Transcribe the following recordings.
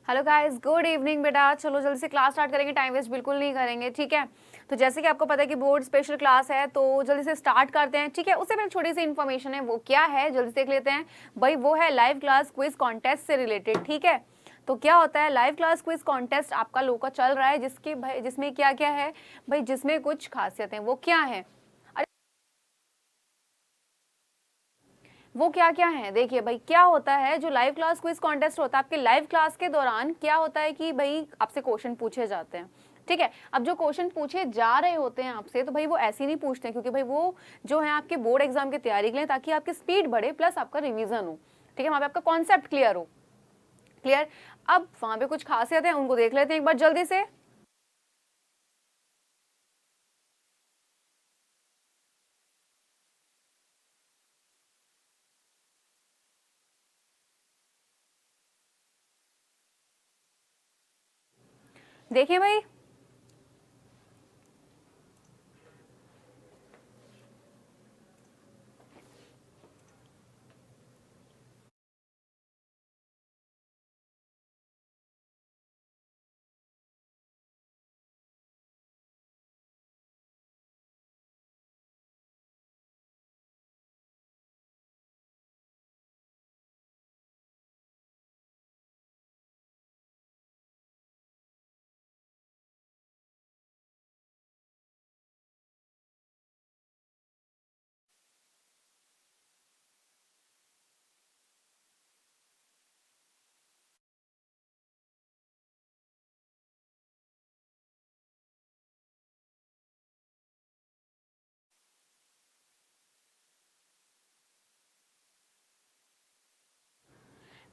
Hello guys, good evening बेटा। चलो जल्दी से क्लास स्टार्ट करेंगे, टाइम वेस्ट बिल्कुल नहीं करेंगे, ठीक है। तो जैसे कि आपको पता है कि बोर्ड स्पेशल क्लास है, तो जल्दी से स्टार्ट करते हैं, ठीक है। उससे पहले छोटी सी इन्फॉर्मेशन है, वो क्या है जल्दी से देख लेते हैं भाई। वो है लाइव क्लास क्विज कॉन्टेस्ट से रिलेटेड, ठीक है। तो क्या होता है, लाइव क्लास क्विज कॉन्टेस्ट आपका लोग का चल रहा है, जिसके भाई जिसमें क्या क्या है भाई, जिसमें कुछ खासियत है। वो क्या है, वो क्या क्या है देखिए भाई। क्या होता है, जो लाइव क्लास क्विज कॉन्टेस्ट होता है, आपके लाइव क्लास के दौरान क्या होता है कि भाई आपसे क्वेश्चन पूछे जाते हैं, ठीक है। अब जो क्वेश्चन पूछे जा रहे होते हैं आपसे, तो भाई वो ऐसे नहीं पूछते हैं, क्योंकि भाई वो जो है आपके बोर्ड एग्जाम की तैयारी के लिए, ताकि आपकी स्पीड बढ़े प्लस आपका रिवीजन हो, ठीक है। वहां पे आपका कॉन्सेप्ट क्लियर हो, क्लियर। अब वहां पे कुछ खासियत है, उनको देख लेते हैं एक बार जल्दी से। देखिए भाई,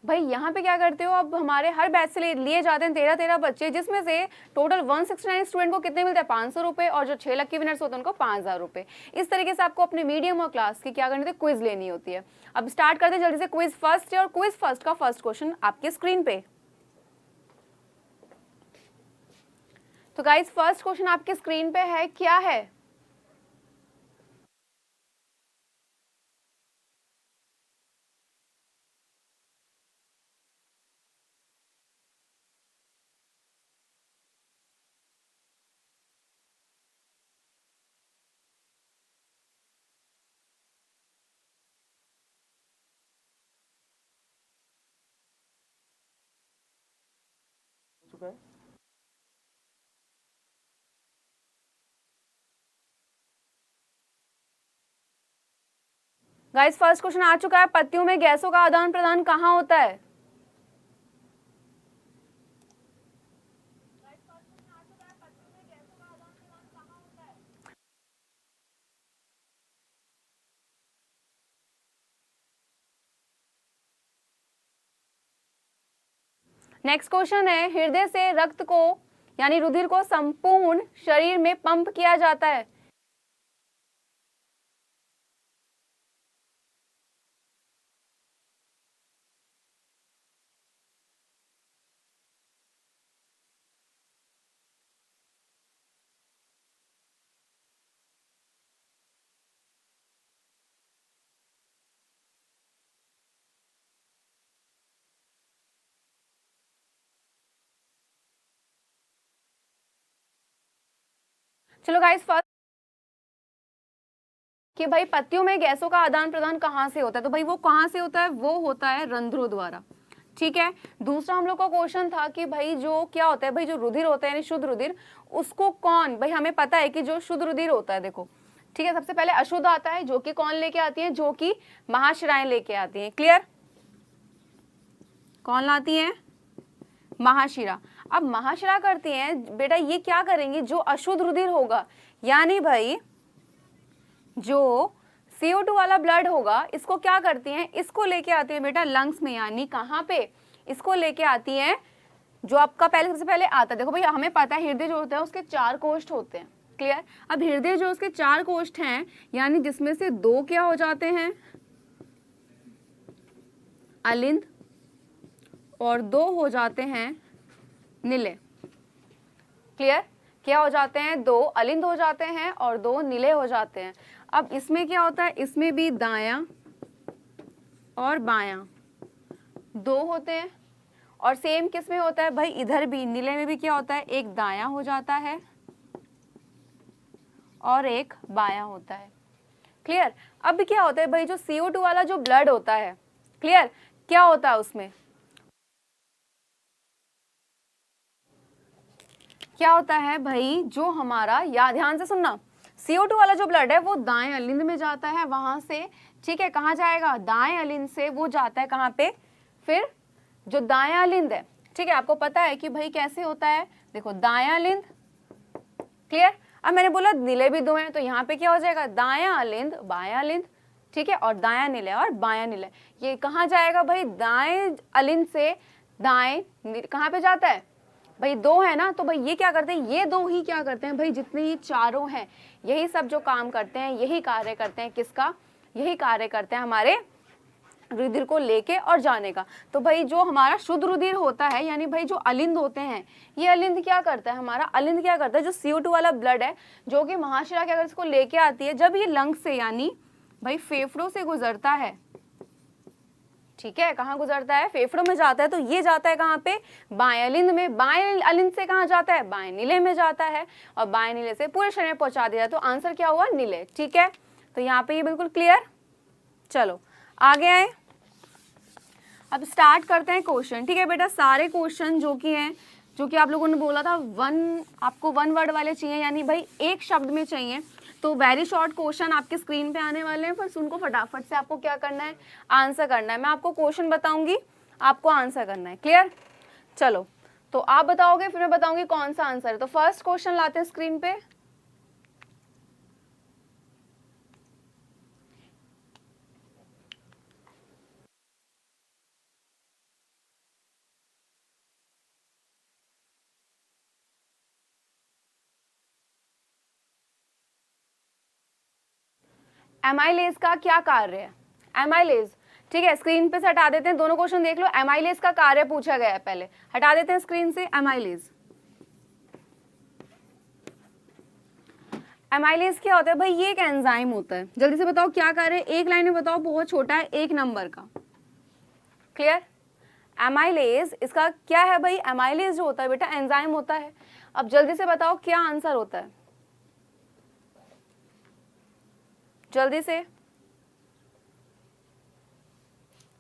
भाई यहाँ पे क्या करते हो, अब हमारे हर बैच से लिए जाते हैं 13-13 बच्चे, जिसमें से टोटल 169 स्टूडेंट को कितने मिलते हैं, 500 रुपए, और जो 6 लकी विनर्स होते हैं उनको 5000 रुपए। इस तरीके से आपको अपने मीडियम और क्लास की क्या करनी होती है, क्विज लेनी होती है। अब स्टार्ट करते हैं जल्दी से क्विज फर्स्ट, और क्विज फर्स्ट का फर्स्ट क्वेश्चन आपके स्क्रीन पे। तो गाइज फर्स्ट क्वेश्चन आपके स्क्रीन पे है, क्या है। गाइज फर्स्ट क्वेश्चन आ चुका है, पत्तियों में गैसों का आदान प्रदान कहाँ होता है। नेक्स्ट क्वेश्चन है, हृदय से रक्त को यानी रुधिर को संपूर्ण शरीर में पंप किया जाता है। चलो गाइस, फर्स्ट कि भाई पत्तियों में गैसों का आदान प्रदान कहाँ से होता है, तो भाई वो कहाँ से होता है, वो होता है रंध्रों द्वारा, ठीक है। दूसरा हम लोग का क्वेश्चन था कि भाई जो क्या होता है, भाई जो रुधिर होता है यानी शुद्ध रुधिर, उसको कौन, भाई हमें पता है कि जो शुद्ध रुधिर होता है, देखो ठीक है, सबसे पहले अशुद्ध आता है, जो कि कौन लेके आती है, जो कि महाशिराएं लेके आती हैं, क्लियर। कौन लाती है, महाशिरा। अब महाशिरा करती हैं बेटा, ये क्या करेंगी, जो अशुद्ध रुधिर होगा, यानी भाई जो CO2 वाला ब्लड होगा, इसको क्या करती हैं, इसको लेके आती है बेटा लंग्स में, यानी कहाँ पे, इसको लेके आती हैं जो आपका पहले सबसे पहले आता है। देखो भैया, हमें पता है हृदय जो होता है उसके 4 कोष्ठ होते हैं, क्लियर। अब हृदय जो उसके 4 कोष्ठ हैं, यानी जिसमें से 2 क्या हो जाते हैं, अलिंद, और 2 हो जाते हैं नीले, क्लियर। क्या हो जाते हैं, 2 अलिंद हो जाते हैं और 2 नीले हो जाते हैं। अब इसमें क्या होता है, इसमें भी दायां और बायां 2 होते हैं, और सेम किस में होता है भाई, इधर भी नीले में भी क्या होता है, एक दायां हो जाता है और एक बायां होता है। क्लियर। अब क्या होता है भाई, जो CO2 वाला जो ब्लड होता है, क्लियर, क्या होता है उसमें, क्या होता है भाई, जो हमारा, या ध्यान से सुनना, CO2 वाला जो ब्लड है वो दाएं अलिंद में जाता है, वहां से, ठीक है, कहाँ जाएगा, दाएं अलिंद से वो जाता है कहाँ पे, फिर जो दायां अलिंद है, ठीक है, आपको पता है कि भाई कैसे होता है, देखो दायां अलिंद, क्लियर। अब मैंने बोला नीले भी दो हैं, तो यहाँ पे क्या हो जाएगा, दायां अलिंद बायां अलिंद, ठीक है, और दायां नीले और बायां नीले, ये कहाँ जाएगा भाई, दाएं अलिंद से दाएं कहाँ पे जाता है भाई, दो है ना, तो भाई ये क्या करते हैं, ये दो ही क्या करते हैं भाई, जितने ये चारों हैं यही सब जो काम करते हैं, यही कार्य करते हैं, किसका, यही कार्य करते हैं हमारे रुधिर को लेके और जाने का। तो भाई जो हमारा शुद्ध रुधिर होता है, यानी भाई जो अलिंद होते हैं, ये अलिंद क्या करता है, हमारा अलिंद क्या करता है, जो CO2 वाला ब्लड है जो कि महाशिरा क्या करता है, इसको लेके आती है, जब ये लंग से यानी भाई फेफड़ों से गुजरता है, ठीक है, कहाँ गुजरता है, फेफड़ों में जाता है, तो ये जाता है कहाँ पे, बाएं अलिंद में, बाएं अलिंद से कहाँ जाता है, बाएं नीले में जाता है, और बाएं नीले से पूरे शरीर में पहुंचा दिया, तो आंसर क्या हुआ, नीले। ठीक है, तो यहाँ पे ये बिल्कुल क्लियर। चलो आगे आए, अब स्टार्ट करते हैं क्वेश्चन। ठीक है बेटा, सारे क्वेश्चन जो कि हैं, जो कि आप लोगों ने बोला था आपको 1 वर्ड वाले चाहिए, यानी भाई एक शब्द में चाहिए, तो वेरी शॉर्ट क्वेश्चन आपके स्क्रीन पे आने वाले हैं, बस उनको फटाफट से आपको क्या करना है, आंसर करना है। मैं आपको क्वेश्चन बताऊंगी, आपको आंसर करना है। क्लियर। चलो तो आप बताओगे, फिर मैं बताऊंगी कौन सा आंसर है। तो फर्स्ट क्वेश्चन लाते हैं स्क्रीन पे। एमाइलेज का क्या कार्य है, एमाइलेज, ठीक है, स्क्रीन पे से हटा देते हैं, दोनों क्वेश्चन देख लो। एमाइलेज का कार्य पूछा गया है, पहले हटा देते हैं स्क्रीन से एमाइलेज। एमाइलेज क्या होता है भाई, ये एक एंजाइम होता है। जल्दी से बताओ क्या कार्य है, एक लाइन में बताओ, बहुत छोटा है, 1 नंबर का। क्लियर। एमाइलेज इसका क्या है भाई, एमाइलेज जो होता है बेटा एंजाइम होता है। अब जल्दी से बताओ क्या आंसर होता है, जल्दी से।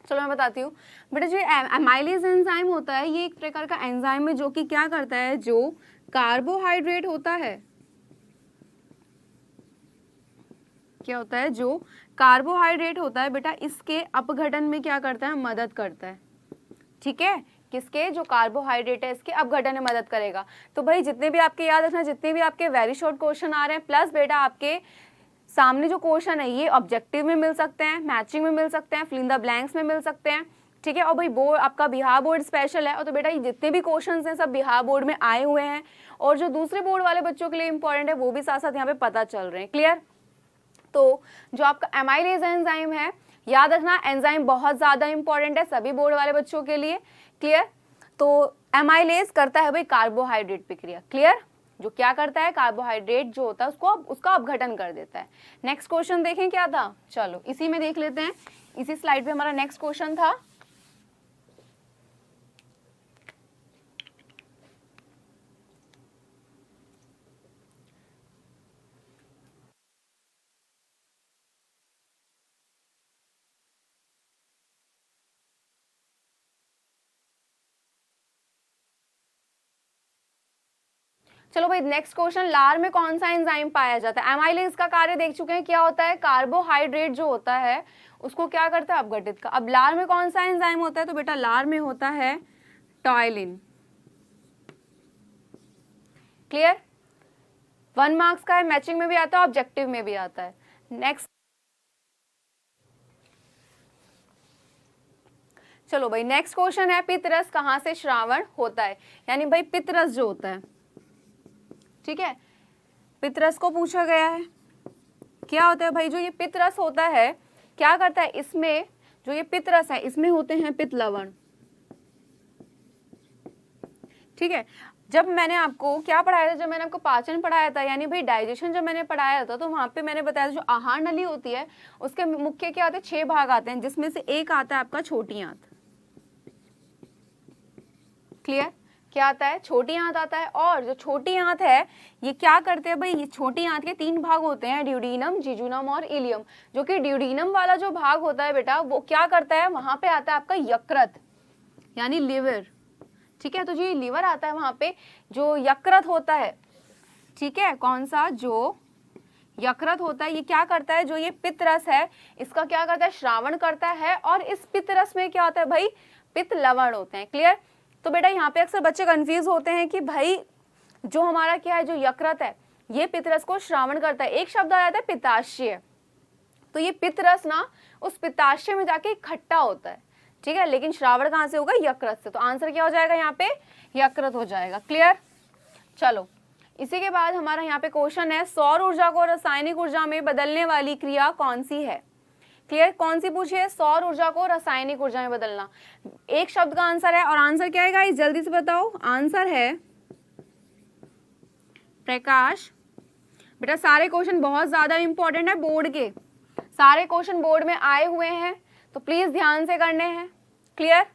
चलो मैं बताती हूँ बेटा, जो एमाइलेज एंजाइम होता है, ये एक प्रकार का एंजाइम है जो कि क्या करता है, जो कार्बोहाइड्रेट होता है, क्या होता है, जो कार्बोहाइड्रेट होता है बेटा, इसके अपघटन में क्या करता है, मदद करता है। ठीक है, किसके, जो कार्बोहाइड्रेट है इसके अपघटन में मदद करेगा। तो भाई जितने भी आपके याद रखना, जितने भी आपके वेरी शॉर्ट क्वेश्चन आ रहे हैं, प्लस बेटा आपके सामने जो क्वेश्चन है ये ऑब्जेक्टिव में मिल सकते हैं, मैचिंग में मिल सकते हैं, फिल इन द ब्लैंक्स में मिल सकते हैं। ठीक है, और भाई बोर्ड आपका बिहार बोर्ड स्पेशल है, और तो बेटा ये जितने भी क्वेश्चंस हैं सब बिहार बोर्ड में आए हुए हैं, और जो दूसरे बोर्ड वाले बच्चों के लिए इंपॉर्टेंट है वो भी साथ साथ यहाँ पे पता चल रहे हैं। क्लियर। तो जो आपका एमाइलेज एंजाइम है, याद रखना एंजाइम बहुत ज्यादा इंपॉर्टेंट है सभी बोर्ड वाले बच्चों के लिए। क्लियर। तो एमाइलेज करता है भाई कार्बोहाइड्रेट प्रक्रिया। क्लियर, जो क्या करता है, कार्बोहाइड्रेट जो होता है उसको उसका अपघटन कर देता है। नेक्स्ट क्वेश्चन देखें क्या था, चलो इसी में देख लेते हैं, इसी स्लाइड पे हमारा नेक्स्ट क्वेश्चन था। चलो भाई नेक्स्ट क्वेश्चन, लार में कौन सा एंजाइम पाया जाता है। एमाइलेज का कार्य देख चुके हैं, क्या होता है, कार्बोहाइड्रेट जो होता है उसको क्या करता है, अपघटित का। अब लार में कौन सा एंजाइम होता है, तो बेटा लार में होता है टॉयलिन। क्लियर, 1 मार्क्स का है, मैचिंग में भी आता है, ऑब्जेक्टिव में भी आता है। नेक्स्ट, चलो भाई नेक्स्ट क्वेश्चन है, पित्तरस कहाँ से श्रावण होता है, यानी भाई पित्तरस जो होता है, ठीक है, पित्तरस को पूछा गया है। क्या होता है भाई, जो ये पित्तरस होता है क्या करता है, इसमें जो ये पित्तरस है इसमें होते हैं पित्त लवण। ठीक है, जब मैंने आपको क्या पढ़ाया था, जब मैंने आपको पाचन पढ़ाया था, यानी भाई डाइजेशन जब मैंने पढ़ाया था, तो वहां पे मैंने बताया था जो आहार नली होती है उसके मुख्य क्या आते हैं, 6 भाग आते हैं, जिसमें से एक आता है आपका छोटी आंत। क्लियर? क्या आता है? छोटी आंत आता है। और जो छोटी आंत है ये क्या करते हैं भाई, ये छोटी आंत के 3 भाग होते हैं, ड्यूडीनम, जिजुनम और इलियम। जो कि ड्यूडीनम वाला जो भाग होता है बेटा वो क्या करता है, वहां पे आता है आपका यकृत यानी लिवर। ठीक है, तो जो ये लिवर आता है वहां पे जो यकृत होता है, ठीक है, कौन सा, जो यकृत होता है, ये क्या करता है, जो ये पित्त रस है इसका क्या करता है, श्रावण करता है। और इस पित्त रस में क्या होता है भाई, पित्त लवण होते हैं। क्लियर? तो बेटा यहाँ पे अक्सर बच्चे कंफ्यूज होते हैं कि भाई जो हमारा क्या है, जो यकृत है ये पित्त रस को श्रावण करता है। एक शब्द आ जाता है पित्ताशय, तो ये पित्त रस ना उस पित्ताशय में जाके इकट्ठा होता है। ठीक है, लेकिन श्रावण कहाँ से होगा, यकृत से। तो आंसर क्या हो जाएगा यहाँ पे, यकृत हो जाएगा। क्लियर? चलो, इसी के बाद हमारा यहाँ पे क्वेश्चन है, सौर ऊर्जा को रासायनिक ऊर्जा में बदलने वाली क्रिया कौन सी है। क्लियर? कौन सी पूछी है, सौर ऊर्जा को रासायनिक ऊर्जा में बदलना। एक शब्द का आंसर है, और आंसर क्या है गाइस, जल्दी से बताओ। आंसर है प्रकाश। बेटा सारे क्वेश्चन बहुत ज्यादा इंपॉर्टेंट है, बोर्ड के सारे क्वेश्चन बोर्ड में आए हुए हैं, तो प्लीज ध्यान से करने हैं। क्लियर?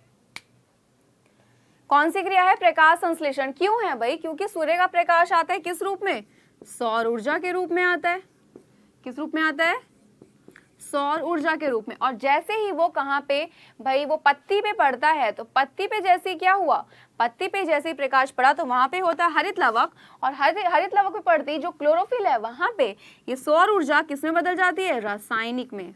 कौन सी क्रिया है, प्रकाश संश्लेषण। क्यों है भाई, क्योंकि सूर्य का प्रकाश आता है किस रूप में, सौर ऊर्जा के रूप में आता है। किस रूप में आता है, सौर ऊर्जा के रूप में। और जैसे ही वो कहाँ पे भाई, वो पत्ती पे पड़ता है, तो पत्ती पे जैसे क्या हुआ, पत्ती पे जैसे ही प्रकाश पड़ा तो वहां पे होता है हरित लवक, और हरित लवक पे पड़ती जो क्लोरोफिल है वहां पे ये सौर ऊर्जा किसमें बदल जाती है, रासायनिक में।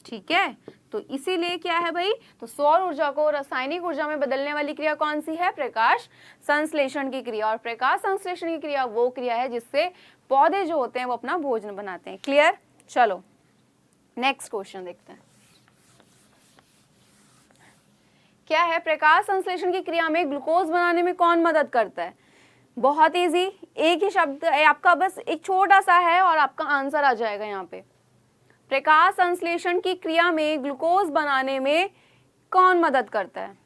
ठीक है, तो इसीलिए क्या है भाई, तो सौर ऊर्जा को रासायनिक ऊर्जा में बदलने वाली क्रिया कौन सी है, प्रकाश संश्लेषण की क्रिया। और प्रकाश संश्लेषण की क्रिया वो क्रिया है जिससे पौधे जो होते हैं वो अपना भोजन बनाते हैं। क्लियर? चलो नेक्स्ट क्वेश्चन देखते हैं। क्या है, प्रकाश संश्लेषण की क्रिया में ग्लूकोज बनाने में कौन मदद करता है। बहुत इजी, एक ही शब्द है आपका, बस एक छोटा सा है और आपका आंसर आ जाएगा यहाँ पे। प्रकाश संश्लेषण की क्रिया में ग्लूकोज बनाने में कौन मदद करता है।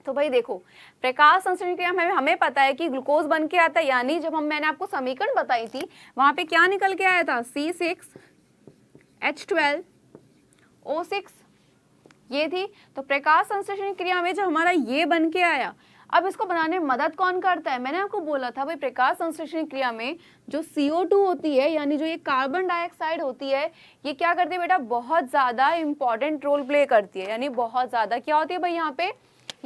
तो भाई देखो, प्रकाश संश्लेषण क्रिया में हमें पता है कि ग्लूकोज बन के आता है, यानी जब मैंने आपको समीकरण बताई थी वहां पे क्या निकल के आया था, C6H12O6 ये थी। तो प्रकाश संश्लेषण क्रिया में जब हमारा ये बन के आया, अब इसको बनाने में मदद कौन करता है। मैंने आपको बोला था भाई प्रकाश संश्लेषण क्रिया में जो CO2 होती है, यानी जो ये कार्बन डाइऑक्साइड होती है, ये क्या करती है बेटा, बहुत ज्यादा इंपॉर्टेंट रोल प्ले करती है। यानी बहुत ज्यादा क्या होती है भाई, यहाँ पे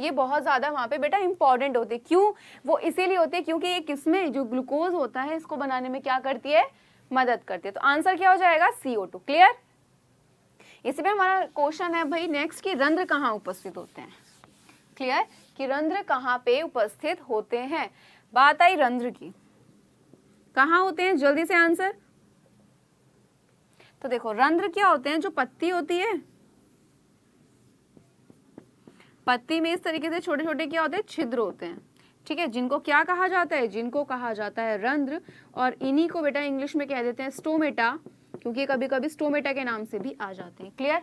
ये बहुत ज्यादा वहां पे बेटा इंपॉर्टेंट होती है। क्यों, वो इसीलिए होती है क्योंकि ये किसमें जो ग्लूकोज होता है इसको बनाने में क्या करती है, मदद करती है। तो आंसर क्या हो जाएगा, CO2। क्लियर? इसी पे हमारा क्वेश्चन है भाई नेक्स्ट की, रंध्र कहाँ उपस्थित होते हैं। क्लियर? कि रंध्र कहाँ पे उपस्थित होते हैं। बात आई रंध्र की, कहाँ होते हैं, जल्दी से आंसर। तो देखो रंध्र क्या होते हैं, जो पत्ती होती है, पत्ती में इस तरीके से छोटे छोटे क्या होते हैं, छिद्र होते हैं। ठीक है, जिनको क्या कहा जाता है, जिनको कहा जाता है रंध्र। और इन्हीं को बेटा इंग्लिश में कह देते हैं स्टोमेटा, क्योंकि कभी कभी स्टोमेटा के नाम से भी आ जाते हैं। क्लियर?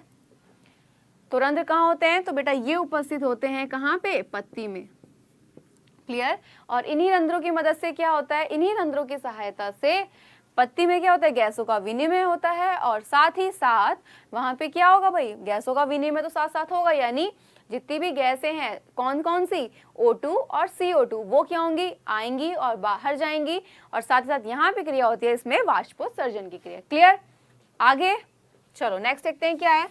तो रंध्र कहाँ होते हैं, तो बेटा ये उपस्थित होते हैं कहाँ पे, पत्ती में। क्लियर? और इन्हीं रंध्रों की मदद से क्या होता है, इन्हीं रंध्रों की सहायता से पत्ती में क्या होता है, गैसों का विनिमय होता है। और साथ ही साथ वहां पे क्या होगा भाई, गैसों का विनिमय तो साथ साथ होगा, यानी जितनी भी गैसें हैं कौन कौन सी, O2 और CO2, वो क्या होंगी, आएंगी और बाहर जाएंगी। और साथ ही साथ यहाँ पे क्रिया होती है इसमें वाष्पोत्सर्जन की क्रिया। क्लियर? आगे चलो नेक्स्ट देखते हैं क्या है।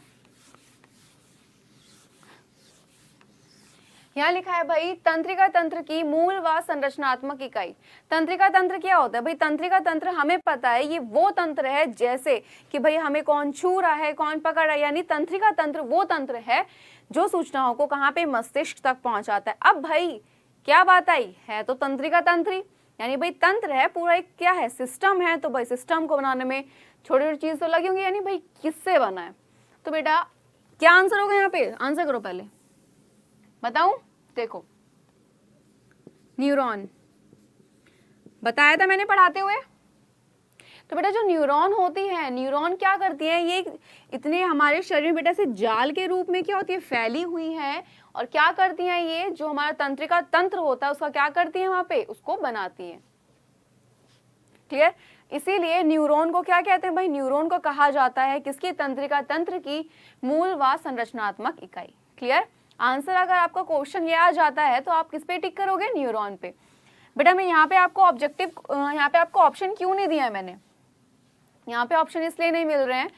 यहाँ लिखा है भाई, तंत्रिका तंत्र की मूल व संरचनात्मक इकाई। तंत्रिका तंत्र क्या होता है भाई, तंत्रिका तंत्र हमें पता है ये वो तंत्र है जैसे कि भाई हमें कौन छू रहा है, कौन पकड़ रहा है, यानी तंत्रिका तंत्र वो तंत्र है जो सूचनाओं को कहाँ पे, मस्तिष्क तक पहुंचाता है। अब भाई क्या बात आई है, तो तंत्रिका तंत्री यानी भाई तंत्र है पूरा, एक क्या है, सिस्टम है। तो भाई सिस्टम को बनाने में छोटी छोटी चीज तो लगी होंगी, यानी भाई किससे बना है। तो बेटा क्या आंसर होगा यहाँ पे, आंसर करो पहले, बताऊं। देखो न्यूरॉन बताया था मैंने पढ़ाते हुए। तो बेटा जो न्यूरॉन होती है, न्यूरॉन क्या करती है, ये इतने हमारे शरीर में बेटा से जाल के रूप में क्या होती है, फैली हुई है। और क्या करती हैं, ये जो हमारा तंत्रिका तंत्र होता है उसका क्या करती है, वहां पे उसको बनाती है। क्लियर? इसीलिए न्यूरॉन को क्या कहते हैं भाई, न्यूरॉन को कहा जाता है किसकी, तंत्रिका तंत्र की मूल व संरचनात्मक इकाई। क्लियर? आंसर अगर आपका क्वेश्चन ये आ जाता है तो आप किस पे टिक करोगे, न्यूरॉन पे। बेटा मैं यहाँ पे आपको यहाँ पे आपको ऑप्शन क्यों नहीं दिया है मैंने, यहाँ पे ऑप्शन इसलिए नहीं मिल रहे हैं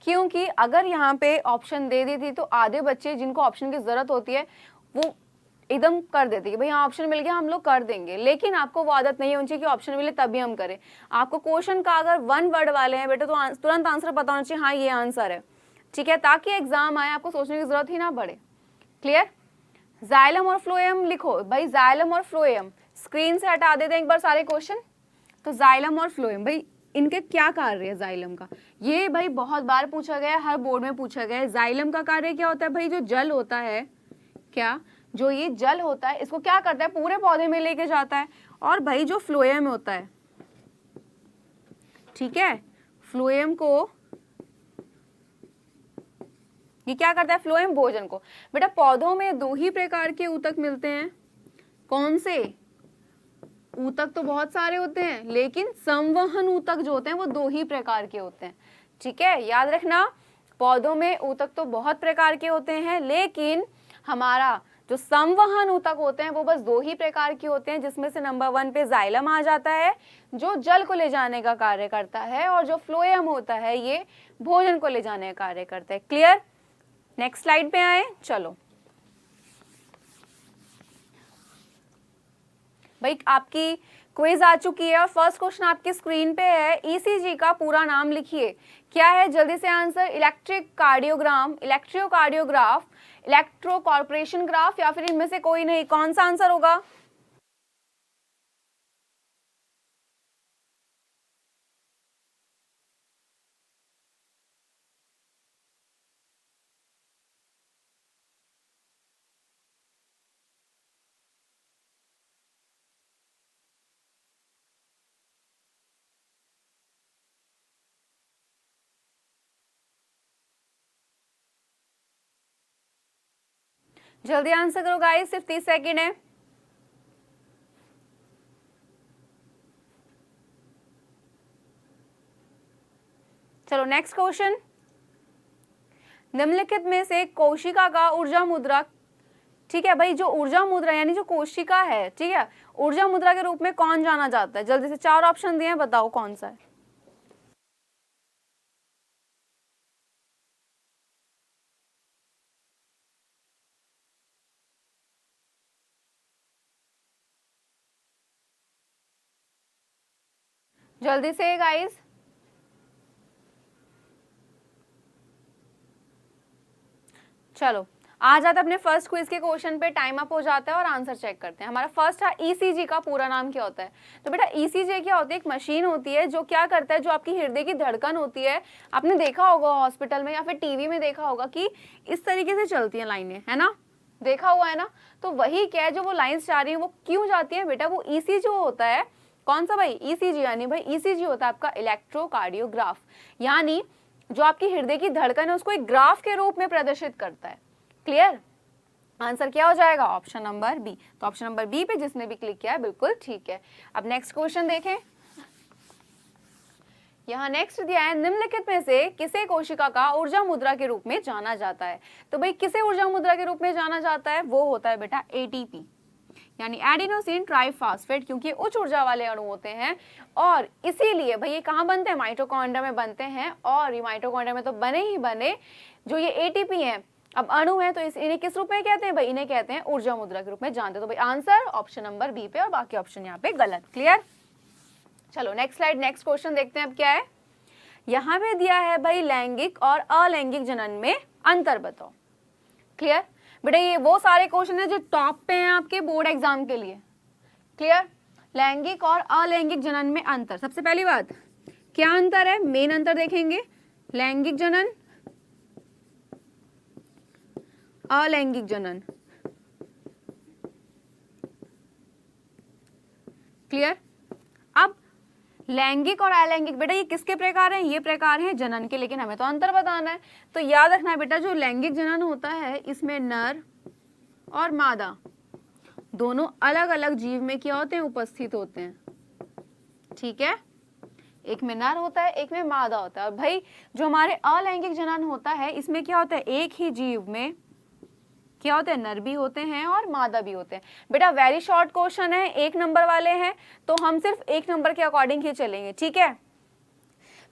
क्योंकि अगर यहाँ पे ऑप्शन दे दी थी तो आधे बच्चे जिनको ऑप्शन की जरूरत होती है वो एकदम कर देते कि भाई हाँ ऑप्शन मिल गया हम लोग कर देंगे, लेकिन आपको वो आदत नहीं होनी चाहिए कि ऑप्शन मिले तभी हम करें। आपको क्वेश्चन का अगर 1 वर्ड वाले हैं बेटा तो तुरंत आंसर पता होना चाहिए, हाँ ये आंसर है, ठीक है, ताकि एग्जाम आए आपको सोचने की जरूरत ही ना पड़े। क्लियर। जाइलम और फ्लोएम लिखो भाई, जाइलम और फ्लोएम स्क्रीन से हटा देते हैं एक बार सारे क्वेश्चन। तो जाइलम और फ्लोएम भाई इनके क्या कार्य है जाइलम का, ये भाई बहुत बार पूछा गया है, हर बोर्ड में पूछा गया है। जाइलम का कार्य क्या होता है भाई, जो जल होता है, क्या जो ये जल होता है इसको क्या करता है, पूरे पौधे में लेके जाता है। और भाई जो फ्लोएम होता है, ठीक है, फ्लोएम को ये क्या करता है, फ्लोएम भोजन को। बेटा पौधों में 2 ही प्रकार के ऊतक मिलते हैं, कौन से, ऊतक तो बहुत सारे होते हैं लेकिन संवहन ऊतक जो होते हैं वो 2 ही प्रकार के होते हैं, ठीक है, याद रखना। पौधों में ऊतक तो बहुत प्रकार के होते हैं लेकिन हमारा जो संवहन ऊतक होते हैं वो बस 2 ही प्रकार के होते हैं, जिसमें से नंबर 1 पे जाइलम आ जाता है जो जल को ले जाने का कार्य करता है, और जो फ्लोएम होता है ये भोजन को ले जाने का कार्य करता है। क्लियर। नेक्स्ट स्लाइड पे आए, चलो भाई आपकी क्विज आ चुकी है और फर्स्ट क्वेश्चन आपकी स्क्रीन पे है। ईसीजी का पूरा नाम लिखिए, क्या है, जल्दी से answer. Electric cardiogram, electrocardiograph, electro corporation graph, या फिर इनमें से कोई नहीं, कौन सा आंसर होगा। जल्दी आंसर करो गाइस, सिर्फ 30 सेकेंड है। चलो नेक्स्ट क्वेश्चन, निम्नलिखित में से कोशिका का ऊर्जा मुद्रा, ठीक है भाई, जो ऊर्जा मुद्रा यानी जो कोशिका है, ठीक है, ऊर्जा मुद्रा के रूप में कौन जाना जाता है, जल्दी से 4 ऑप्शन दिए हैं, बताओ कौन सा है। जल्दी से गाइस, चलो आ जाते अपने फर्स्ट क्विज के क्वेश्चन पे, टाइम अप हो जाता है और आंसर चेक करते हैं। हमारा फर्स्ट है ईसीजी का पूरा नाम क्या होता है। तो बेटा ईसीजी क्या होती है, एक मशीन होती है जो क्या करता है, जो आपकी हृदय की धड़कन होती है, आपने देखा होगा हॉस्पिटल में या फिर टीवी में देखा होगा कि इस तरीके से चलती हैं लाइनें, है ना, देखा हुआ है ना। तो वही क्या है, जो वो लाइन्स जा रही है वो क्यों जाती है बेटा, वो ईसीजी होता है। कौन सा भाई, ईसीजी, यानी भाई ईसीजी होता है आपका इलेक्ट्रोकार्डियोग्राफ, यानी जो आपकी हृदय की धड़कन है उसको एक ग्राफ के रूप में प्रदर्शित करता है। क्लियर। आंसर क्या हो जाएगा, ऑप्शन नंबर बी। तो ऑप्शन नंबर बी पे जिसने भी क्लिक किया है बिल्कुल ठीक है। अब नेक्स्ट क्वेश्चन देखें, यहाँ नेक्स्ट दिया है, निम्नलिखित में से किसे कोशिका का ऊर्जा मुद्रा के रूप में जाना जाता है। तो भाई किसे ऊर्जा मुद्रा के रूप में जाना जाता है, वो होता है बेटा एटीपी, यानी एडिनोसिन ट्राइफॉस्फेट, क्योंकि उच्च ऊर्जा वाले अणु होते हैं और इसीलिए भाई ये कहाँ बनते हैं, माइटोकॉन्ड्रिया में बनते हैं। और ये माइटोकॉन्ड्रिया में तो बने ही बने, जो ये एटीपी है अब अणु है, तो इन्हें किस रूप में कहते हैं भाई, इन्हें कहते हैं ऊर्जा मुद्रा के रूप में जानते हैं। तो भाई आंसर ऑप्शन नंबर बी पे और बाकी ऑप्शन यहाँ पे गलत। क्लियर। चलो नेक्स्ट स्लाइड, नेक्स्ट क्वेश्चन देखते हैं अब क्या है। यहाँ पे दिया है भाई लैंगिक और अलैंगिक जनन में अंतर बताओ। क्लियर बेटा, ये वो सारे क्वेश्चन है जो टॉप पे हैं आपके बोर्ड एग्जाम के लिए। क्लियर। लैंगिक और अलैंगिक जनन में अंतर, सबसे पहली बात क्या अंतर है, मेन अंतर देखेंगे, लैंगिक जनन अलैंगिक जनन। क्लियर। अब लैंगिक और अलैंगिक बेटा ये किसके प्रकार हैं, ये प्रकार हैं जनन के, लेकिन हमें तो अंतर बताना है। तो याद रखना है बेटा, जो लैंगिक जनन होता है इसमें नर और मादा दोनों अलग अलग जीव में क्या होते हैं, उपस्थित होते हैं। ठीक है, एक में नर होता है, एक में मादा होता है। और भाई जो हमारे अलैंगिक जनन होता है इसमें क्या होता है, एक ही जीव में क्या होते हैं, नर भी होते हैं और मादा भी होते हैं। बेटा वेरी शॉर्ट क्वेश्चन है, 1 नंबर वाले हैं, तो हम सिर्फ 1 नंबर के अकॉर्डिंग ही चलेंगे, ठीक है।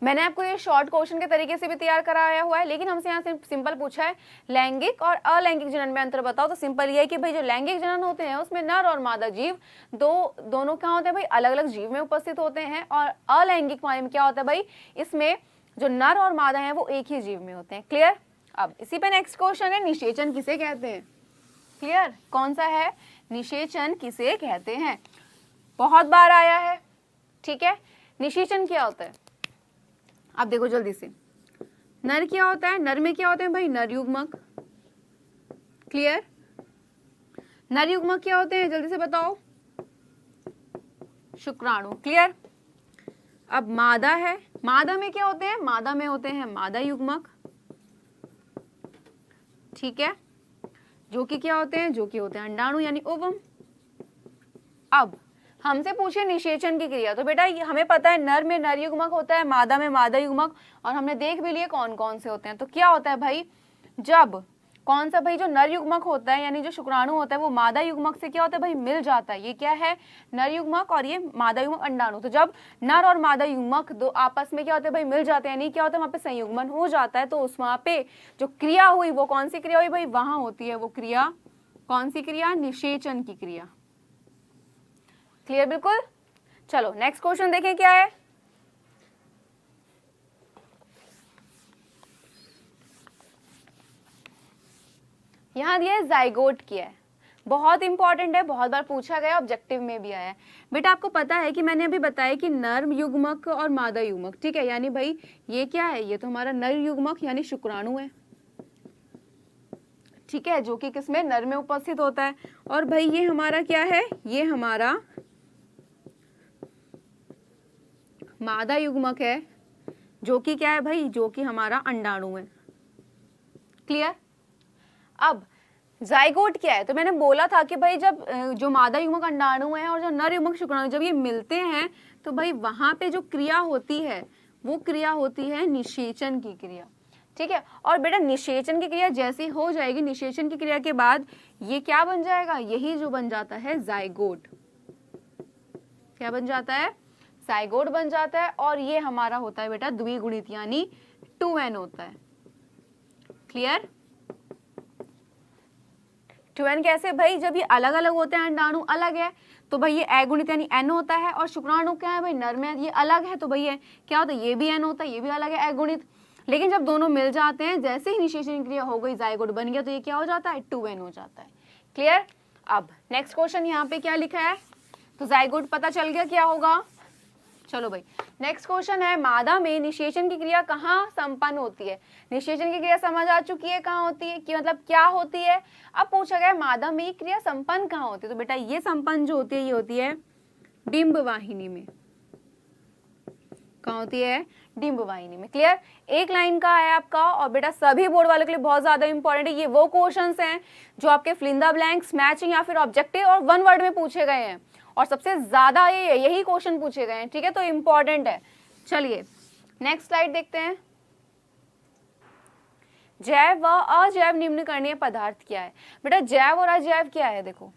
मैंने आपको ये शॉर्ट क्वेश्चन के तरीके से भी तैयार कराया हुआ है, लेकिन हमसे यहाँ से सिंपल पूछा है लैंगिक और अलैंगिक जनन में अंतर बताओ। तो सिंपल ये है कि भाई जो लैंगिक जनन होते हैं उसमें नर और मादा जीव दोनों क्या होते हैं भाई, अलग अलग जीव में उपस्थित होते हैं, और अलैंगिक वाले में क्या होता है भाई, इसमें जो नर और मादा है वो एक ही जीव में होते हैं। क्लियर। अब इसी पे नेक्स्ट क्वेश्चन है, निषेचन किसे कहते हैं। क्लियर, कौन सा है, निषेचन किसे कहते हैं, बहुत बार आया है, ठीक है। निषेचन क्या होता है, अब देखो जल्दी से, नर क्या होता है, नर में क्या होते हैं भाई, नर युग्मक। क्लियर, नर युग्मक क्या होते हैं जल्दी से बताओ, शुक्राणु। क्लियर। अब मादा है, मादा में क्या होते हैं, मादा में होते हैं मादा युग्मक, ठीक है, जो कि क्या होते हैं, जो कि होते हैं अंडाणु यानी ओवम। अब हमसे पूछे निषेचन की क्रिया, तो बेटा हमें पता है नर में नर युग्मक होता है, मादा में मादा युग्मक, और हमने देख भी लिए कौन कौन से होते हैं। तो क्या होता है भाई, जब कौन सा भाई जो नर युग्मक होता है यानी जो शुक्राणु होता है वो मादा युग्मक से क्या होता है भाई, मिल जाता है। ये क्या है, नर युग्मक, और ये मादा युग्मक अंडाणु। तो जब नर और मादा युग्मक दो आपस में क्या होते हैं भाई, मिल जाते हैं, यानी क्या होता है वहाँ पे संयुग्मन हो जाता है, तो उस वहाँ पे जो क्रिया हुई वो कौन सी क्रिया हुई भाई, वहां होती है वो क्रिया, कौन सी क्रिया, निषेचन की क्रिया। क्लियर बिल्कुल। चलो नेक्स्ट क्वेश्चन देखें क्या है। यहां दिया है जाइगोट किया है, बहुत इंपॉर्टेंट है, बहुत बार पूछा गया, ऑब्जेक्टिव में भी आया है। बेटा आपको पता है कि मैंने अभी बताया कि नर युग्मक और मादा युग्मक, ठीक है, यानी भाई ये क्या है, ये तो हमारा नर युग्मक यानी शुक्राणु है, ठीक है, जो कि किसमें, नर में उपस्थित होता है। और भाई ये हमारा क्या है, ये हमारा मादा युग्मक है, जो कि क्या है भाई, जो कि हमारा अंडाणु है। क्लियर। अब जाइगोट क्या है, तो मैंने बोला था कि भाई जब जो मादा युग्मक अंडाणु है और जो नर युग्मक शुक्राणु जब ये मिलते हैं तो भाई वहां पे जो क्रिया होती है वो क्रिया होती है निषेचन की क्रिया, ठीक है। और बेटा निषेचन की क्रिया जैसी हो जाएगी, निषेचन की क्रिया के बाद ये क्या बन जाएगा, यही जो बन जाता है जाइगोट। क्या बन जाता है, जाइगोट बन जाता है, और ये हमारा होता है बेटा द्विगुणित यानी 2n होता है। क्लियर। 2n कैसे भाई, जब ये अलग अलग होते हैं, अंडाणु अलग है तो भाई ये अगुणित यानी n होता है, और शुक्राणु क्या है भाई, नर में ये अलग है तो भाई ये क्या होता है, ये भी n होता है, ये भी अलग है अगुणित। लेकिन जब दोनों मिल जाते हैं, जैसे ही निषेचन क्रिया हो गई, जाइगोट बन गया, तो ये क्या हो जाता है, 2n हो जाता है। क्लियर। अब नेक्स्ट क्वेश्चन यहाँ पे क्या लिखा है, तो जाइगोट पता चल गया क्या होगा। चलो भाई नेक्स्ट क्वेश्चन है, मादा में निषेचन की क्रिया कहाँ संपन्न होती है। निषेचन की क्रिया समझ आ चुकी है कहाँ होती है, कि मतलब क्या होती है। अब पूछा गया मादा में क्रिया संपन्न कहाँ होती है, तो बेटा ये संपन्न जो होती है ये होती है डिंब वाहिनी में। कहाँ होती है, डिंब वाहिनी में। क्लियर। एक लाइन का है आपका, और बेटा सभी बोर्ड वालों के लिए बहुत ज्यादा इंपॉर्टेंट है। ये वो क्वेश्चंस हैं जो आपके fill in the blanks, matching या फिर ऑब्जेक्टिव और 1 वर्ड में पूछे गए हैं, और सबसे ज्यादा यही क्वेश्चन पूछे गए हैं, ठीक है, तो इंपॉर्टेंट है। चलिए नेक्स्ट स्लाइड देखते हैं। जैव व अजैव निम्नकरणीय पदार्थ क्या है। बेटा जैव और अजैव क्या है, देखो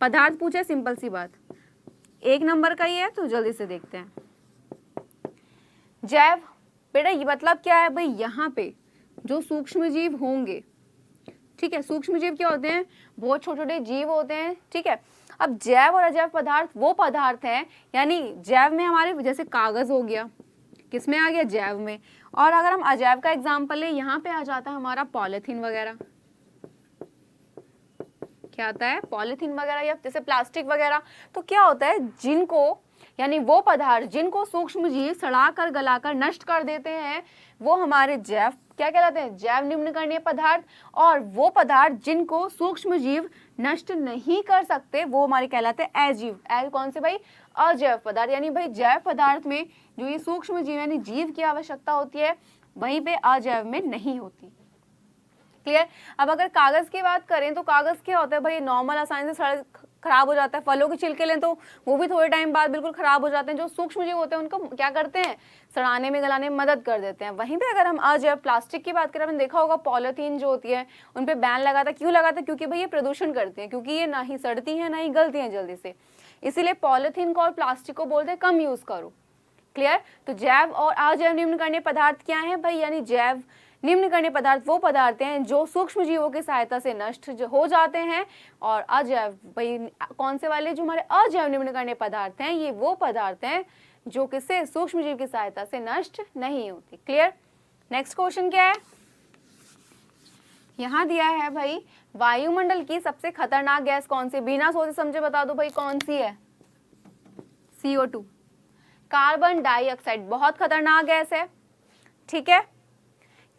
पदार्थ पूछे, सिंपल सी बात, 1 नंबर का ही है, तो जल्दी से देखते हैं। जैव बेटा ये मतलब क्या है भाई, यहाँ पे जो सूक्ष्म जीव होंगे, ठीक है, सूक्ष्म जीव क्या होते हैं, बहुत छोटे छोटे जीव होते हैं, ठीक है। अब जैव और अजैव पदार्थ वो पदार्थ हैं, यानी जैव में हमारे जैसे कागज हो गया, किसमें आ गया, जैव में। और अगर हम अजैव का एग्जाम्पल ले, यहाँ पे आ जाता है हमारा पॉलिथीन वगैरह। क्या आता है, पॉलिथीन वगैरह, या जैसे प्लास्टिक वगैरह। तो क्या होता है, जिनको यानी वो पदार्थ जिनको सूक्ष्म जीव सड़ाकर गलाकर नष्ट कर देते हैं वो हमारे जैव क्या कहलाते हैं, जैव निम्नकरणीय पदार्थ। और वो पदार्थ जिनको सूक्ष्म जीव नष्ट नहीं कर सकते वो हमारे कहलाते हैं अजीव। कौन से भाई, अजैव पदार्थ। यानी भाई जैव पदार्थ में जो ये सूक्ष्म जीव यानी जीव की आवश्यकता होती है, वहीं पे अजैव में नहीं होती। क्लियर। अब अगर कागज की बात करें तो कागज क्या होता है भाई, नॉर्मल आसानी से सड़ खराब हो जाता है। फलों के छिलके लें तो वो भी थोड़े टाइम बाद बिल्कुल खराब हो जाते हैं। जो सूक्ष्म जीव होते हैं उनको क्या करते हैं, सड़ाने में गलाने में मदद कर देते हैं। वहीं पे अगर हम अजैव प्लास्टिक की बात करें, आपने देखा होगा पॉलिथीन जो होती है उन पे बैन लगाता है। क्यों लगाता है, क्योंकि भाई ये प्रदूषण करती है, क्योंकि ये ना ही सड़ती है ना ही गलती है जल्दी से, इसीलिए पॉलिथीन को और प्लास्टिक को बोलते हैं कम यूज करो। क्लियर। तो जैव और अजैव निम्नकरणीय पदार्थ क्या है भाई, यानी जैव निम्नकरणीय पदार्थ वो पदार्थ हैं जो सूक्ष्म जीवों की सहायता से नष्ट हो जाते हैं, और अजैव भाई कौन से वाले, जो हमारे अजैव निम्नकरणीय पदार्थ हैं ये वो पदार्थ हैं जो किससे, सूक्ष्म जीव की सहायता से नष्ट नहीं होती। क्लियर। नेक्स्ट क्वेश्चन क्या है, यहां दिया है भाई वायुमंडल की सबसे खतरनाक गैस कौन सी, बिना सोचे समझे बता दो भाई कौन सी है, CO2, कार्बन डाइऑक्साइड बहुत खतरनाक गैस है। ठीक है,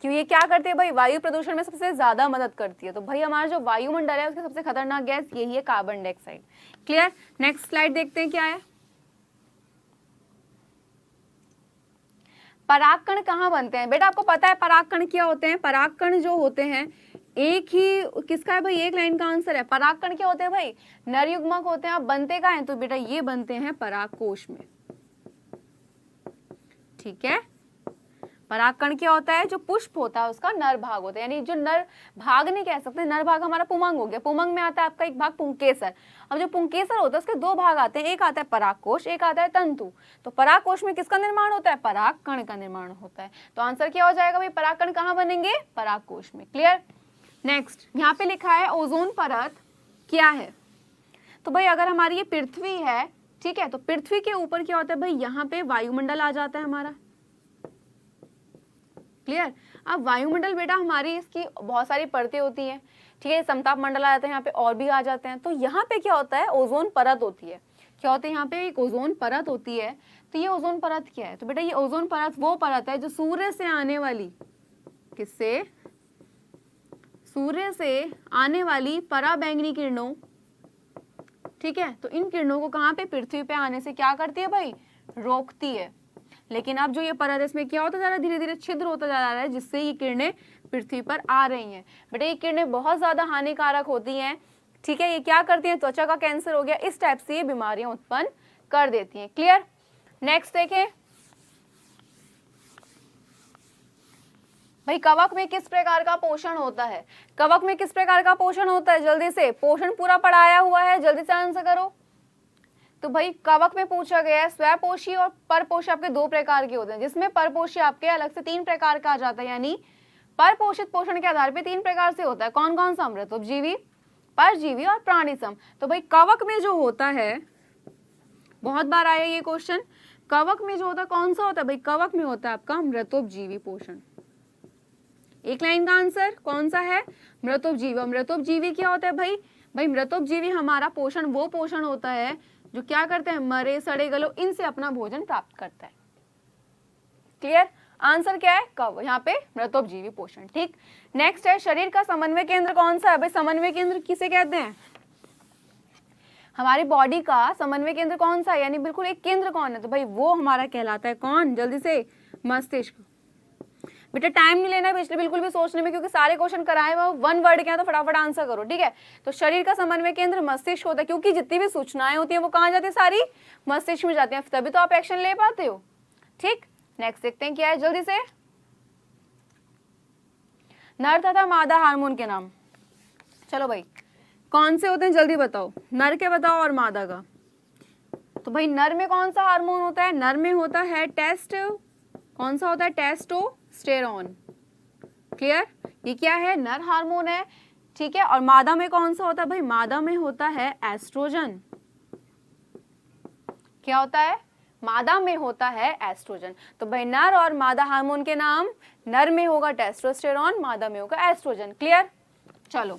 क्यों, ये क्या करती है भाई, वायु प्रदूषण में सबसे ज्यादा मदद करती है। तो भाई हमारा जो वायुमंडल है उसकी सबसे खतरनाक गैस यही है, carbon dioxide. Clear. Next slide देखते हैं क्या है, परागकण कहाँ बनते हैं। बेटा आपको पता है परागकण क्या होते हैं, परागकण जो होते हैं एक ही किसका है भाई, एक लाइन का आंसर है। परागकण क्या होते हैं भाई, नरयुग्मक होते हैं। अब बनते कहाँ हैं, तो बेटा ये बनते हैं परागकोश में। ठीक है, परागकण क्या होता है, जो पुष्प होता है उसका नर भाग होता है, यानी जो नर भाग नहीं कह सकते, नर भाग हमारा पुमंग हो गया। पुमंग में आता है आपका एक भाग पुंकेसर। अब जो पुंकेसर होता है उसके दो भाग आते हैं, एक आता है परागकोश, एक आता है तंतु। तो परागकोश में किसका निर्माण होता है, परागकण का निर्माण होता है। तो आंसर क्या हो जाएगा भाई, परागकण कहाँ बनेंगे, परागकोश में। क्लियर। नेक्स्ट यहाँ पे लिखा है ओजोन परत क्या है। तो भाई अगर हमारी ये पृथ्वी है, ठीक है, तो पृथ्वी के ऊपर क्या होता है भाई, यहाँ पे वायुमंडल आ जाता है हमारा। क्लियर। अब वायुमंडल बेटा हमारी इसकी बहुत सारी परतें होती हैं। ठीक है, समताप मंडल आ जाते हैं, यहाँ पे और भी आ जाते हैं। तो यहाँ पे क्या होता है, ओजोन परत होती है। क्या होता है, यहाँ पे एक ओजोन परत होती है। तो ये ओजोन परत क्या है, तो बेटा ये ओजोन परत वो परत है जो सूर्य से आने वाली, किससे, सूर्य से आने वाली पराबैंगनी किरणों, ठीक है, तो इन किरणों को कहाँ पे, पृथ्वी पे आने से क्या करती है भाई, रोकती है। लेकिन अब जो ये परत है इसमें क्या होता जा रहा है, धीरे धीरे छिद्र होता जा रहा है, जिससे ये किरणें पृथ्वी पर आ रही हैं। बेटा ये किरणें बहुत ज्यादा हानिकारक होती हैं। ठीक है, ये क्या करती हैं, त्वचा का कैंसर हो गया, इस टाइप से ये बीमारियां उत्पन्न कर देती हैं। क्लियर। नेक्स्ट देखें भाई, कवक में किस प्रकार का पोषण होता है, कवक में किस प्रकार का पोषण होता है, जल्दी से, पोषण पूरा पढ़ाया हुआ है, जल्दी से आंसर करो। तो भाई कवक में पूछा गया है, स्वपोषी और परपोषी आपके दो प्रकार के होते हैं, जिसमें परपोषी आपके अलग से 3 प्रकार का आ जाता है, यानी परपोषित पोषण के आधार पे 3 प्रकार से होता है। कौन कौन सा, अमृतोपजीवी, परजीवी और प्राणीसम। तो भाई कवक में जो होता है, बहुत बार आया ये क्वेश्चन, कवक में जो होता है कौन सा होता है भाई, कवक में होता है आपका मृतोपजीवी पोषण। एक लाइन का आंसर कौन सा है, मृतोपजीवी। मृतोपजीवी क्या होता है भाई, भाई मृतोपजीवी हमारा पोषण वो पोषण होता है जो क्या करते हैं, मरे सड़े गलो इनसे अपना भोजन प्राप्त करता है। क्लियर। आंसर क्या है, कब, यहाँ पे मृतोपजीवी पोषण। ठीक। नेक्स्ट है, शरीर का समन्वय केंद्र कौन सा है भाई, समन्वय केंद्र किसे कहते हैं, हमारी बॉडी का समन्वय केंद्र कौन सा है, यानी बिल्कुल एक केंद्र कौन है, तो भाई वो हमारा कहलाता है कौन, जल्दी से, मस्तिष्क। बेटा टाइम नहीं लेना है पिछले बिल्कुल भी सोचने में, क्योंकि सारे क्वेश्चन कराए वो 1 वर्ड के हैं, तो फटाफट आंसर करो। ठीक है, तो शरीर का समन्वय केंद्र मस्तिष्क होता है, क्योंकि जितनी भी सूचनाएं होती हैं वो कहाँ जाती है, सारी मस्तिष्क में जाती हैं, तभी तो आप एक्शन ले पाते हो। ठीक। नेक्स्ट देखते हैं क्या है, जल्दी से, नर तथा मादा हार्मोन के नाम। चलो भाई कौन से होते हैं जल्दी बताओ, नर के बताओ और मादा का। तो भाई नर में कौन सा हार्मोन होता है, नर में होता है कौन सा होता है, टेस्टोस्टेरोन। क्लियर। ये क्या है, नर हार्मोन है। ठीक है, और मादा में कौन सा होता है भाई, मादा में होता है एस्ट्रोजन। क्या होता है, मादा में होता है एस्ट्रोजन। तो भाई नर और मादा हार्मोन के नाम, नर में होगा टेस्टोस्टेरोन, मादा में होगा एस्ट्रोजन। क्लियर। चलो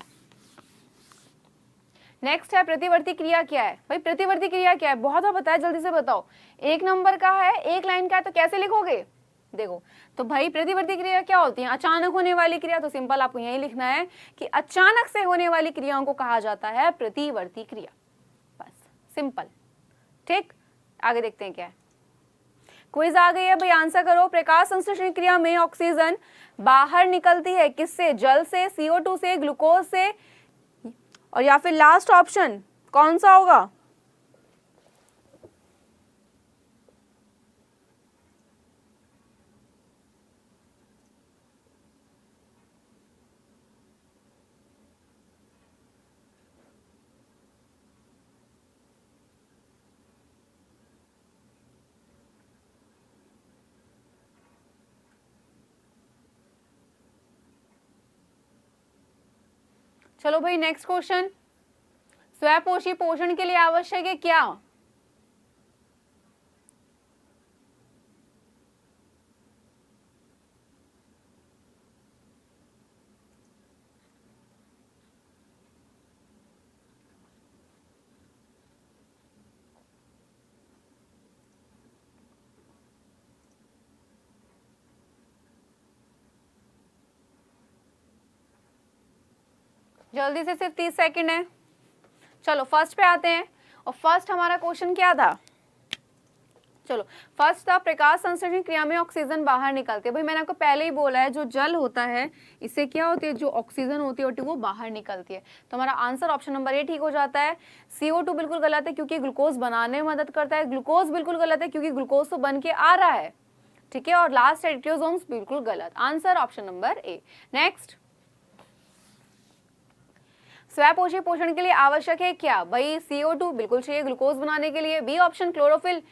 नेक्स्ट है, प्रतिवर्ती क्रिया क्या है भाई, प्रतिवर्ती क्रिया क्या है, बहुत बार बताया, जल्दी से बताओ। 1 नंबर का है, 1 लाइन का है, तो कैसे लिखोगे, देखो। तो भाई प्रतिवर्ती क्रिया क्या होती है, अचानक होने वाली क्रिया, तो सिंपल आपको यही लिखना है कि अचानक से होने वाली क्रियाओं को कहा जाता है प्रतिवर्ती क्रिया, बस सिंपल। ठीक, आगे देखते हैं क्या है, क्विज आ गई है भाई, आंसर करो। प्रकाश संश्लेषण क्रिया में ऑक्सीजन बाहर निकलती है किससे, जल से, CO2 से, ग्लूकोज से, और या फिर लास्ट ऑप्शन कौन सा होगा? चलो भाई नेक्स्ट क्वेश्चन, स्वयंपोषी पोषण के लिए आवश्यक है क्या? जल्दी से, सिर्फ 30 सेकंड है। चलो फर्स्ट पे आते हैं, और फर्स्ट हमारा क्वेश्चन क्या था? चलो फर्स्ट था प्रकाश संश्लेषण क्रिया में ऑक्सीजन बाहर निकलती है। भाई मैंने आपको पहले ही बोला है, जो जल होता है इससे क्या होती है, जो ऑक्सीजन होती है वो बाहर निकलती है। तो हमारा आंसर ऑप्शन नंबर ए ठीक हो जाता है। CO2 बिल्कुल गलत है क्योंकि ग्लूकोज बनाने में मदद करता है। ग्लूकोज बिल्कुल गलत है क्योंकि ग्लूकोज तो बन के आ रहा है, ठीक है। और लास्ट है डिक्टोसोम्स, बिल्कुल गलत। Answer option number A. Next, स्वयंपोषी पोषण के लिए आवश्यक है क्या? भाई CO2 बिल्कुल चाहिए ग्लूकोज बनाने के लिए। बी ऑप्शन क्लोरोफिल,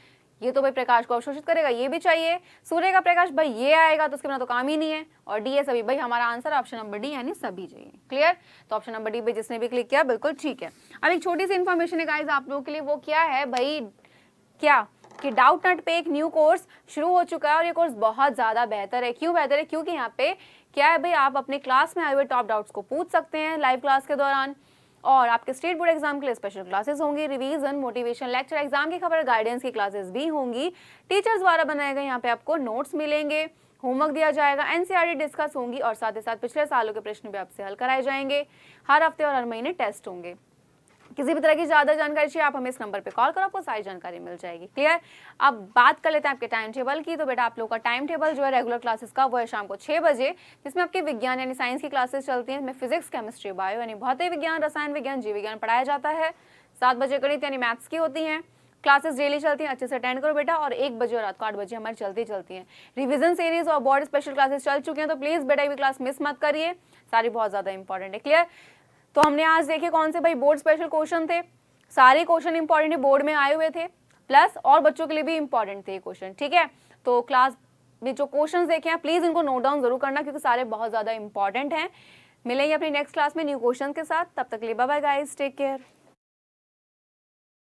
ये तो भाई प्रकाश को अवशोषित करेगा, ये भी चाहिए। सूर्य का प्रकाश भाई ये आएगा तो उसके बिना तो काम ही नहीं है। और डी है सभी। भाई हमारा आंसर ऑप्शन नंबर डी यानी सभी चाहिए। क्लियर? तो ऑप्शन नंबर डी पे जिसने भी क्लिक किया बिल्कुल ठीक है। अब एक छोटी सी इन्फॉर्मेशन है गाइस आप लोगों के लिए, वो क्या है भाई, क्या कि डाउटनट पे एक न्यू कोर्स शुरू हो चुका है और ये कोर्स बहुत ज़्यादा बेहतर है। क्यों बेहतर है? क्योंकि यहाँ पे क्या है भाई, आप अपने क्लास में आए हुए टॉप डाउट्स को पूछ सकते हैं लाइव क्लास के दौरान, और आपके स्टेट बोर्ड एग्जाम के लिए स्पेशल क्लासेस होंगी, रिवीजन, मोटिवेशन, लेक्चर, एग्जाम की खबर, गाइडेंस की क्लासेस भी होंगी। टीचर्स द्वारा बनाए गए यहाँ पे आपको नोट्स मिलेंगे, होमवर्क दिया जाएगा, एनसीईआरटी डिस्कस होंगी, और साथ ही साथ पिछले सालों के प्रश्न भी आपसे हल कराए जाएंगे। हर हफ्ते और हर महीने टेस्ट होंगे। किसी भी तरह की ज़्यादा जानकारी चाहिए आप हमें इस नंबर पे कॉल करो, आपको सारी जानकारी मिल जाएगी। क्लियर? अब बात कर लेते हैं आपके टाइम टेबल की। तो बेटा आप लोगों का टाइम टेबल जो है रेगुलर क्लासेस का, वो है शाम को 6 बजे, जिसमें आपके विज्ञान यानी साइंस की क्लासेस चलती हैं। इसमें फिजिक्स, केमिस्ट्री, बायो यानी भौतिक विज्ञान, रसायन विज्ञान, जीव विज्ञान पढ़ाया जाता है। 7 बजे गणित यानी मैथ्स की होती हैं। क्लासेस डेली चलती हैं, अच्छे से अटेंड करो बेटा। और 1 बजे और रात को 8 बजे हमारी चलती हैं। रिवीजन सीरीज और बोर्ड स्पेशल क्लासेस चल चुके हैं, तो प्लीज़ बेटा भी क्लास मिस मत करिए, सारी बहुत ज़्यादा इंपॉर्टेंट है। क्लियर? तो हमने आज देखे कौन से भाई बोर्ड स्पेशल क्वेश्चन थे, सारे क्वेश्चन इंपॉर्टेंट है, बोर्ड में आए हुए थे, प्लस और बच्चों के लिए भी इंपॉर्टेंट थे क्वेश्चन, ठीक है। तो क्लास में जो क्वेश्चंस देखे हैं प्लीज इनको नोट डाउन जरूर करना, क्योंकि सारे बहुत ज्यादा इंपॉर्टेंट हैं। मिलेंगे अपनी नेक्स्ट क्लास में न्यू क्वेश्चन के साथ, तब तक के लिए bye bye guys, take care.